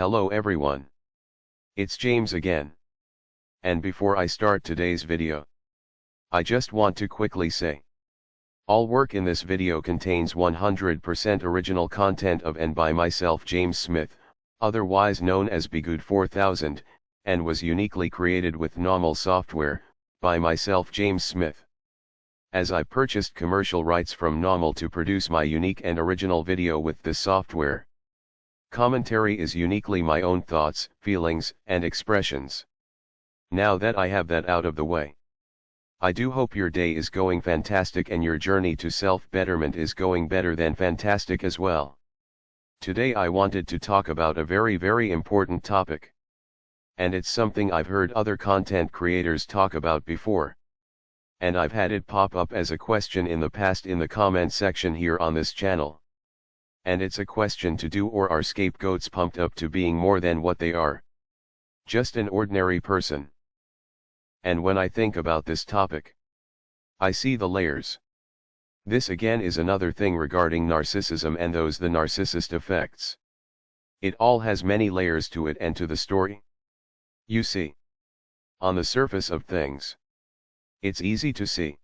Hello everyone. It's James again. And before I start today's video, I just want to quickly say, all work in this video contains 100% original content of and by myself James Smith, otherwise known as Scapegoat 4000, and was uniquely created with NAWMAL software, by myself James Smith. As I purchased commercial rights from NAWMAL to produce my unique and original video with this software. Commentary is uniquely my own thoughts, feelings, and expressions. Now that I have that out of the way, I do hope your day is going fantastic and your journey to self-betterment is going better than fantastic as well. Today I wanted to talk about a very important topic. And it's something I've heard other content creators talk about before. And I've had it pop up as a question in the past in the comment section here on this channel. And it's a question to do or are scapegoats pumped up to being more than what they are? Just an ordinary person. And when I think about this topic, I see the layers. This again is another thing regarding narcissism and the narcissist effects. It all has many layers to it and to the story. You see, on the surface of things, it's easy to see.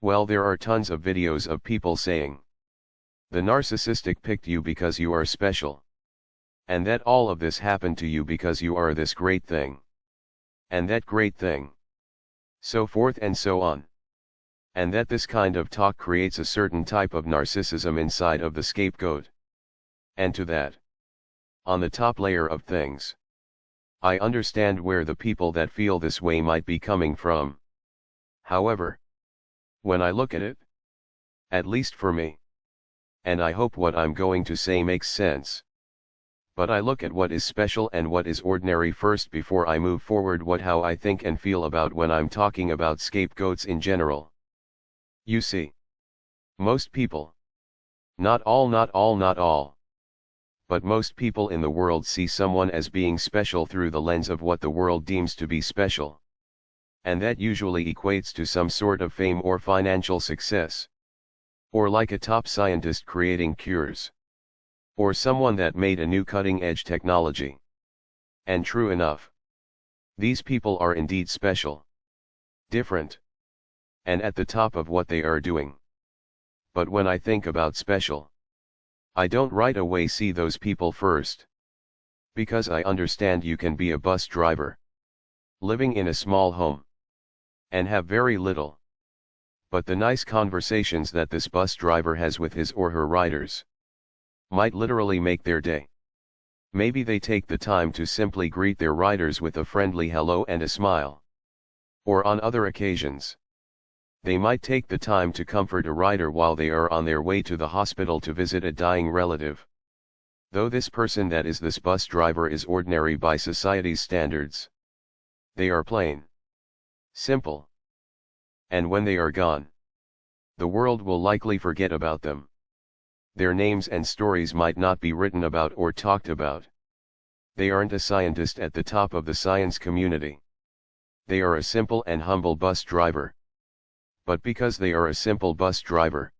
Well, there are tons of videos of people saying, the narcissistic picked you because you are special. And that all of this happened to you because you are this great thing. And that great thing. So forth and so on. And that this kind of talk creates a certain type of narcissism inside of the scapegoat. And to that, on the top layer of things, I understand where the people that feel this way might be coming from. However, when I look at it, at least for me, and I hope what I'm going to say makes sense, but I look at what is special and what is ordinary first before I move forward how I think and feel about when I'm talking about scapegoats in general. You see, most people, not all, but most people in the world see someone as being special through the lens of what the world deems to be special. And that usually equates to some sort of fame or financial success. Or like a top scientist creating cures. Or someone that made a new cutting-edge technology. And true enough, these people are indeed special. Different. And at the top of what they are doing. But when I think about special, I don't right away see those people first. Because I understand you can be a bus driver, living in a small home, and have very little. But the nice conversations that this bus driver has with his or her riders might literally make their day. Maybe they take the time to simply greet their riders with a friendly hello and a smile. Or on other occasions, they might take the time to comfort a rider while they are on their way to the hospital to visit a dying relative. Though this person that is this bus driver is ordinary by society's standards, they are plain simple. And when they are gone, the world will likely forget about them. Their names and stories might not be written about or talked about. They aren't a scientist at the top of the science community. They are a simple and humble bus driver. But because they are a simple bus driver,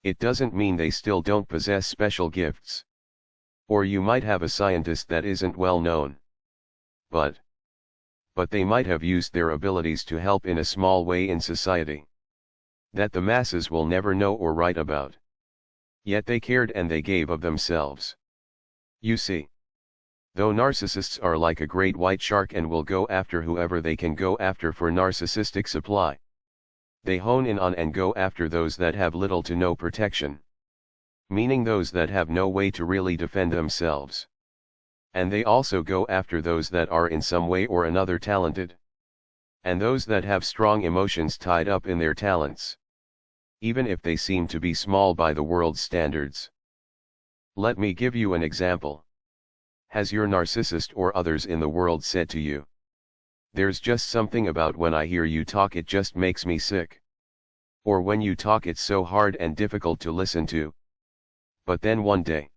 it doesn't mean they still don't possess special gifts. Or you might have a scientist that isn't well known. But they might have used their abilities to help in a small way in society that the masses will never know or write about. Yet they cared and they gave of themselves. You see, though narcissists are like a great white shark and will go after whoever they can go after for narcissistic supply, they hone in on and go after those that have little to no protection. Meaning those that have no way to really defend themselves. And they also go after those that are in some way or another talented. And those that have strong emotions tied up in their talents. Even if they seem to be small by the world's standards. Let me give you an example. Has your narcissist or others in the world said to you, there's just something about when I hear you talk it just makes me sick. Or when you talk it's so hard and difficult to listen to. But then one day,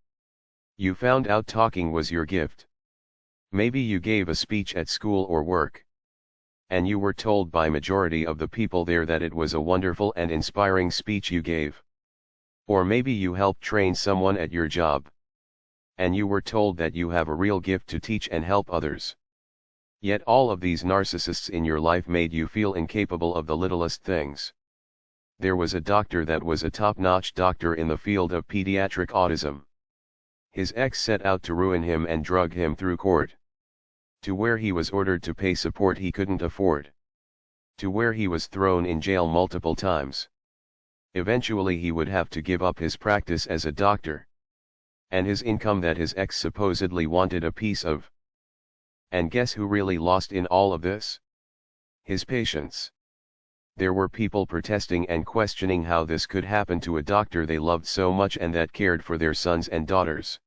you found out talking was your gift. Maybe you gave a speech at school or work. And you were told by majority of the people there that it was a wonderful and inspiring speech you gave. Or maybe you helped train someone at your job. and you were told that you have a real gift to teach and help others. Yet all of these narcissists in your life made you feel incapable of the littlest things. There was a doctor that was a top-notch doctor in the field of pediatric autism. His ex set out to ruin him and drug him through court. To where he was ordered to pay support he couldn't afford. To where he was thrown in jail multiple times. Eventually he would have to give up his practice as a doctor. And his income that his ex supposedly wanted a piece of. And guess who really lost in all of this? His patients. There were people protesting and questioning how this could happen to a doctor they loved so much and that cared for their sons and daughters.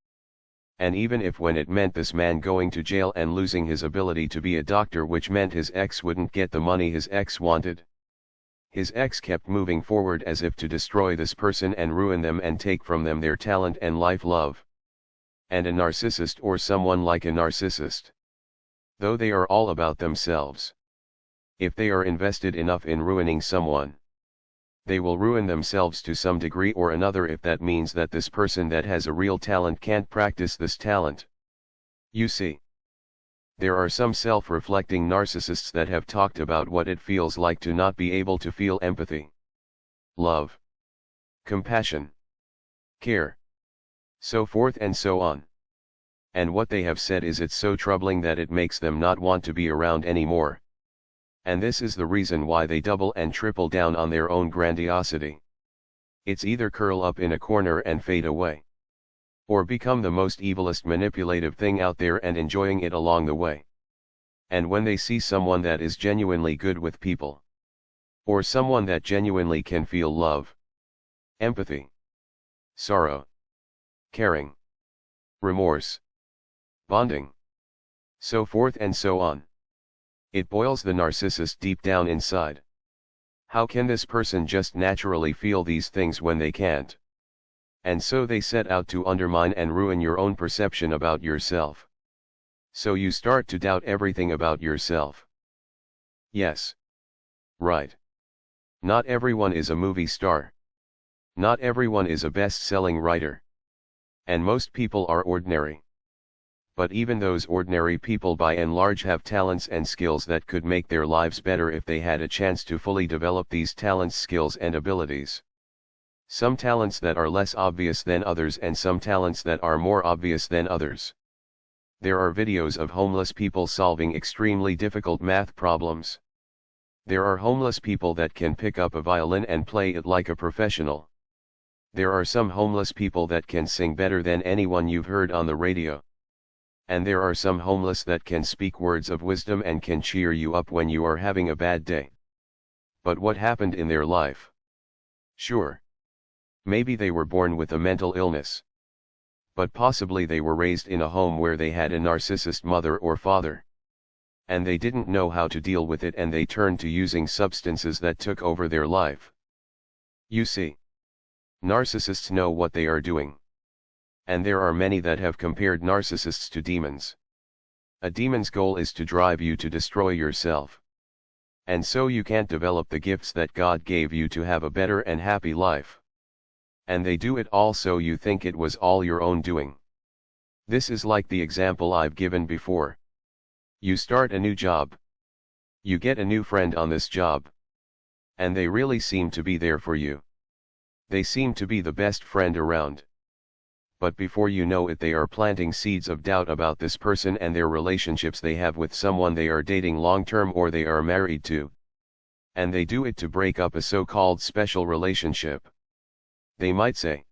And even if when it meant this man going to jail and losing his ability to be a doctor, which meant his ex wouldn't get the money his ex wanted. His ex kept moving forward as if to destroy this person and ruin them and take from them their talent and life love. And a narcissist, or someone like a narcissist, though they are all about themselves, if they are invested enough in ruining someone, they will ruin themselves to some degree or another if that means that this person that has a real talent can't practice this talent. You see, there are some self-reflecting narcissists that have talked about what it feels like to not be able to feel empathy, love, compassion, care, so forth and so on. And what they have said is it's so troubling that it makes them not want to be around anymore. And this is the reason why they double and triple down on their own grandiosity. It's either curl up in a corner and fade away, or become the most evilest manipulative thing out there and enjoying it along the way. And when they see someone that is genuinely good with people, or someone that genuinely can feel love, empathy, sorrow, caring, remorse, bonding, so forth and so on, it boils the narcissist deep down inside. How can this person just naturally feel these things when they can't? And so they set out to undermine and ruin your own perception about yourself. So you start to doubt everything about yourself. Yes. Right. Not everyone is a movie star. Not everyone is a best-selling writer. And most people are ordinary. But even those ordinary people by and large have talents and skills that could make their lives better if they had a chance to fully develop these talents, skills and abilities. Some talents that are less obvious than others and some talents that are more obvious than others. There are videos of homeless people solving extremely difficult math problems. There are homeless people that can pick up a violin and play it like a professional. There are some homeless people that can sing better than anyone you've heard on the radio. And there are some homeless that can speak words of wisdom and can cheer you up when you are having a bad day. But what happened in their life? Sure. Maybe they were born with a mental illness. But possibly they were raised in a home where they had a narcissist mother or father. And they didn't know how to deal with it and they turned to using substances that took over their life. You see, narcissists know what they are doing. And there are many that have compared narcissists to demons. A demon's goal is to drive you to destroy yourself. And so you can't develop the gifts that God gave you to have a better and happy life. And they do it all so you think it was all your own doing. This is like the example I've given before. You start a new job. You get a new friend on this job. And they really seem to be there for you. They seem to be the best friend around. But before you know it, they are planting seeds of doubt about this person and their relationships they have with someone they are dating long-term or they are married to. And they do it to break up a so-called special relationship. They might say,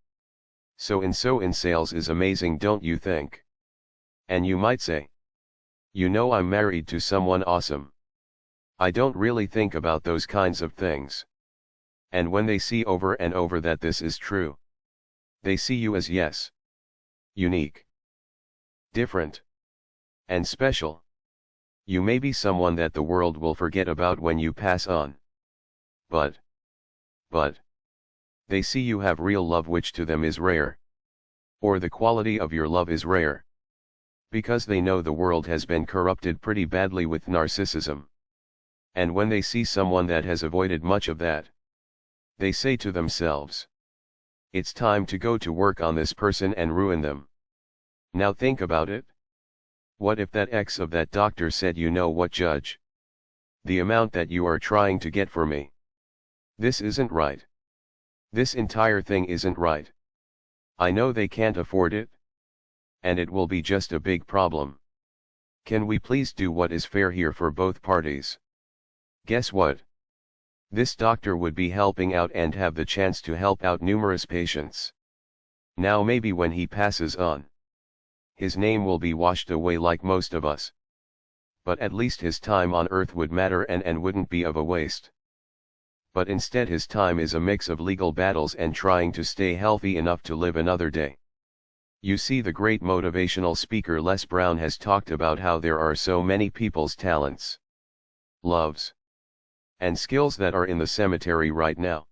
"So-and-so in sales is amazing, don't you think?" And you might say, "You know, I'm married to someone awesome. I don't really think about those kinds of things." And when they see over and over that this is true, they see you as yes, unique, different, and special. You may be someone that the world will forget about when you pass on. But, they see you have real love, which to them is rare. Or the quality of your love is rare. Because they know the world has been corrupted pretty badly with narcissism. And when they see someone that has avoided much of that, they say to themselves, "It's time to go to work on this person and ruin them." Now think about it. What if that ex of that doctor said, you know what, Judge? The amount that you are trying to get for me. This isn't right. This entire thing isn't right. I know they can't afford it. And it will be just a big problem. Can we please do what is fair here for both parties? Guess what? This doctor would be helping out and have the chance to help out numerous patients. Now maybe when he passes on, his name will be washed away like most of us. But at least his time on earth would matter and wouldn't be of a waste. But instead his time is a mix of legal battles and trying to stay healthy enough to live another day. You see, the great motivational speaker Les Brown has talked about how there are so many people's talents, loves, and skills that are in the cemetery right now.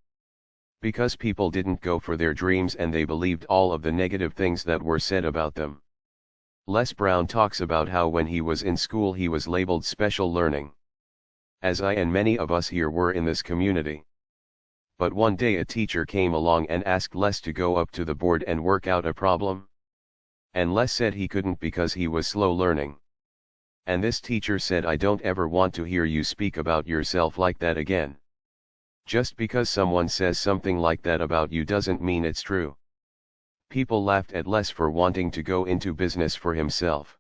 Because people didn't go for their dreams and they believed all of the negative things that were said about them. Les Brown talks about how when he was in school he was labeled special learning, as I and many of us here were in this community. But one day a teacher came along and asked Les to go up to the board and work out a problem. And Les said he couldn't because he was slow learning. And this teacher said, I don't ever want to hear you speak about yourself like that again. Just because someone says something like that about you doesn't mean it's true. People laughed at Les for wanting to go into business for himself.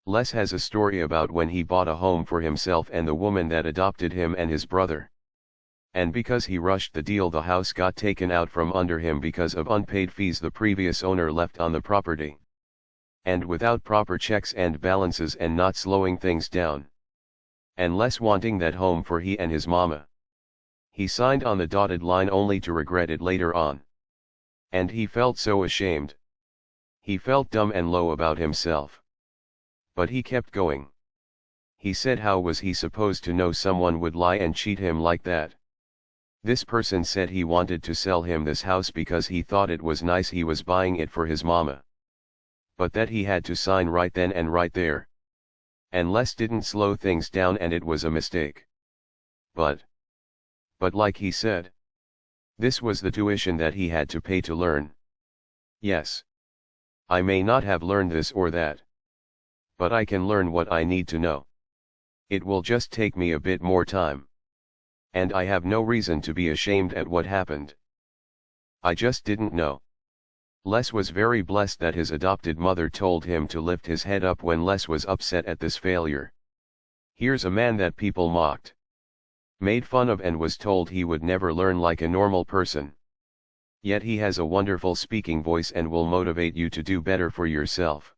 Les has a story about when he bought a home for himself and the woman that adopted him and his brother. And because he rushed the deal, the house got taken out from under him because of unpaid fees the previous owner left on the property. And without proper checks and balances and not slowing things down. And Les wanting that home for he and his mama. He signed on the dotted line only to regret it later on. And he felt so ashamed. He felt dumb and low about himself. But he kept going. He said, how was he supposed to know someone would lie and cheat him like that? This person said he wanted to sell him this house because he thought it was nice, he was buying it for his mama. But that he had to sign right then and right there. And Les didn't slow things down and it was a mistake. But like he said, this was the tuition that he had to pay to learn. Yes. I may not have learned this or that. But I can learn what I need to know. It will just take me a bit more time. And I have no reason to be ashamed at what happened. I just didn't know. Les was very blessed that his adopted mother told him to lift his head up when Les was upset at this failure. Here's a man that people mocked, made fun of, and was told he would never learn like a normal person. Yet he has a wonderful speaking voice and will motivate you to do better for yourself.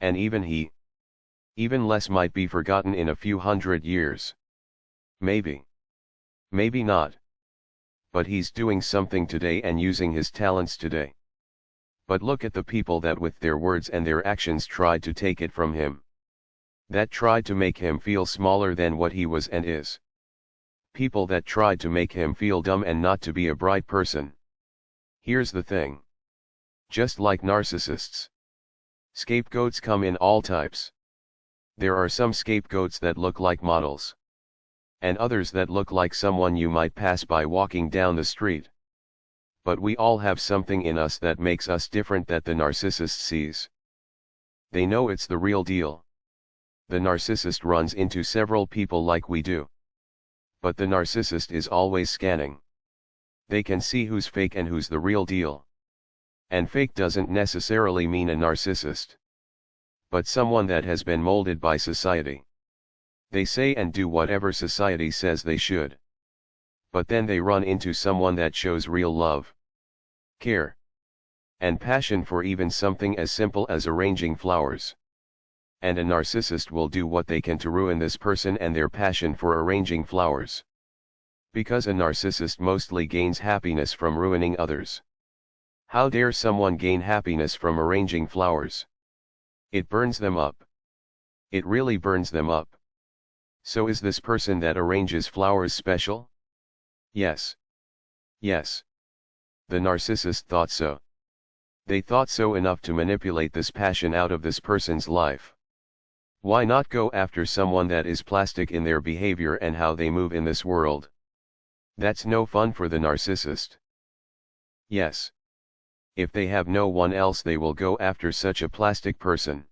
And even Les might be forgotten in a few hundred years. Maybe. Maybe not. But he's doing something today and using his talents today. But look at the people that with their words and their actions tried to take it from him. That tried to make him feel smaller than what he was and is. People that tried to make him feel dumb and not to be a bright person. Here's the thing. Just like narcissists, scapegoats come in all types. There are some scapegoats that look like models. And others that look like someone you might pass by walking down the street. But we all have something in us that makes us different that the narcissist sees. They know it's the real deal. The narcissist runs into several people like we do. But the narcissist is always scanning. They can see who's fake and who's the real deal. And fake doesn't necessarily mean a narcissist, but someone that has been molded by society. They say and do whatever society says they should. But then they run into someone that shows real love, care, and passion for even something as simple as arranging flowers. And a narcissist will do what they can to ruin this person and their passion for arranging flowers. Because a narcissist mostly gains happiness from ruining others. How dare someone gain happiness from arranging flowers? It burns them up. It really burns them up. So is this person that arranges flowers special? Yes. Yes. The narcissist thought so. They thought so enough to manipulate this passion out of this person's life. Why not go after someone that is plastic in their behavior and how they move in this world? That's no fun for the narcissist. Yes. If they have no one else, they will go after such a plastic person.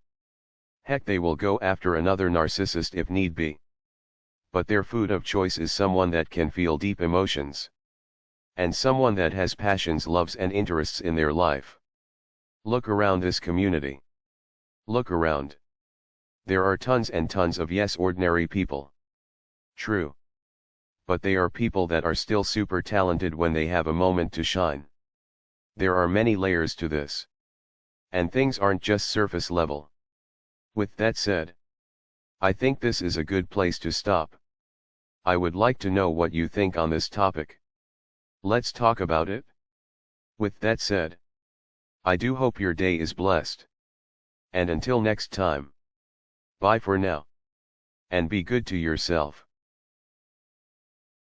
Heck, they will go after another narcissist if need be. But their food of choice is someone that can feel deep emotions. And someone that has passions, loves and interests in their life. Look around this community. Look around. There are tons and tons of ordinary people. True. But they are people that are still super talented when they have a moment to shine. There are many layers to this. And things aren't just surface level. With that said, I think this is a good place to stop. I would like to know what you think on this topic. Let's talk about it. With that said, I do hope your day is blessed. And until next time, bye for now. And be good to yourself.